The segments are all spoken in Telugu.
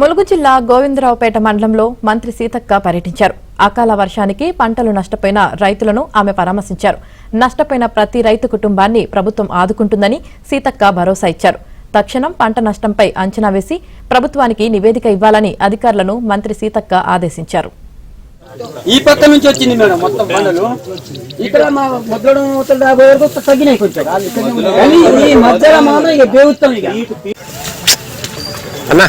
ములుగు జిల్లా గోవిందరావుపేట మండలంలో మంత్రి సీతక్క పర్యటించారు. అకాల వర్షానికి పంటలు నష్టపోయిన రైతులను ఆమె పరామర్శించారు. నష్టపోయిన ప్రతి రైతు కుటుంబాన్ని ప్రభుత్వం ఆదుకుంటుందని సీతక్క భరోసా ఇచ్చారు. తక్షణం పంట నష్టంపై అంచనా వేసి ప్రభుత్వానికి నివేదిక ఇవ్వాలని అధికారులను మంత్రి సీతక్క ఆదేశించారు. ఈ పక్క నుంచి వచ్చింది మేడం మొత్తం పంటలు ఇక్కడ మా మొదలడం వరకు తగ్గినాయి కొంచెం కానీ ఈ మధ్యలో మాత్రం ఇక బేగుతాం ఇక అన్నా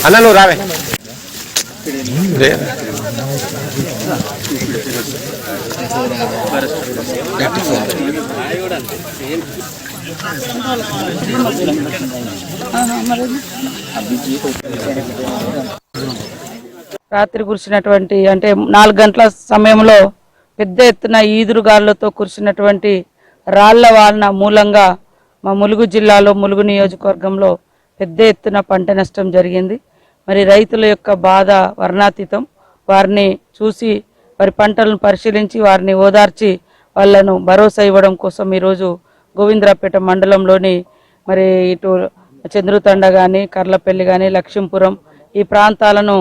అన్నా నువ్వు రావే రాత్రి కురిసినటువంటి అంటే 4 గంటల సమయంలో పెద్ద ఎత్తున ఈదురుగాలులతో కురిసినటువంటి రాళ్ల వాన మూలంగా మా ములుగు జిల్లాలో ములుగు నియోజకవర్గంలో పెద్ద ఎత్తున పంట నష్టం జరిగింది. మరి రైతుల యొక్క బాధ వర్ణాతీతం. వారిని చూసి వారి పంటలను పరిశీలించి వారిని ఓదార్చి వాళ్ళను భరోసా ఇవ్వడం కోసం ఈరోజు గోవిందరావుపేట మండలంలోని మరి ఇటు చంద్రుతండ కానీ కర్లపల్లి కానీ లక్ష్మీపురం ఈ ప్రాంతాలను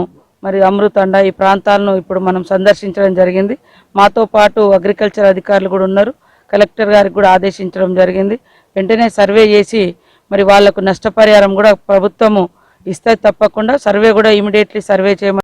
మరి అమృతండ ఈ ప్రాంతాలను ఇప్పుడు మనం సందర్శించడం జరిగింది. మాతో పాటు అగ్రికల్చర్ అధికారులు కూడా ఉన్నారు. కలెక్టర్ గారికి కూడా ఆదేశించడం జరిగింది. వెంటనే సర్వే చేసి మరి వాళ్లకు నష్టపరిహారం కూడా ప్రభుత్వము ఇస్తే తప్పకుండా సర్వే కూడా ఇమీడియట్లీ సర్వే చేయమని